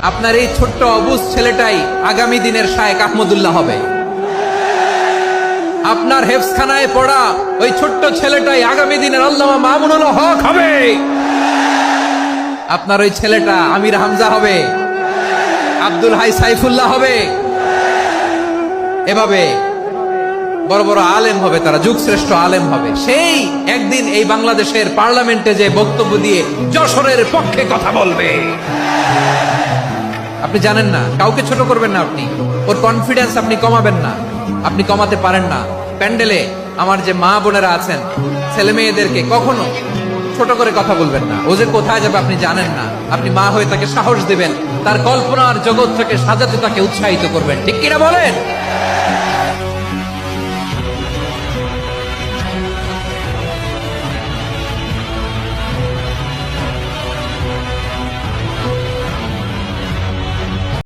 আপনার এই ছোট্ট অবুজ ছেলেটাই আগামী দিনের শায়েখ আহমদুল্লাহ হবে। আপনার হেফজখানায় পড়া ওই ছোট্ট ছেলেটাই আগামী দিনের আল্লামা মামুনুল হক হবে। আপনার ওই ছেলেটা আমির হামজা হবে, আব্দুল হাই সাইফুল্লাহ হবে। এভাবে বড় বড় আলেম হবে, তারা যুগ শ্রেষ্ঠ আলেম হবে। সেই একদিন এই বাংলাদেশের পার্লামেন্টে যে বক্তব্য দিয়ে যশোরের পক্ষে কথা বলবে। আপনি জানেন না, কাউকে ছোট করবেন না, আপনি ওর কনফিডেন্স আপনি কমাবেন না, আপনি কমাতে পারেন না। প্যান্ডেলে আমার যে মা বোনেরা আছেন, ছেলে মেয়েদেরকে কখনো ছোট করে কথা বলবেন না। ও যে কোথায় যাবে আপনি জানেন না, আপনি মা হয়ে তাকে সাহস দিবেন, তার কল্পনার জগৎ থেকে সাজাতে তাকে উৎসাহিত করবেন। ঠিক কিনা বলেন?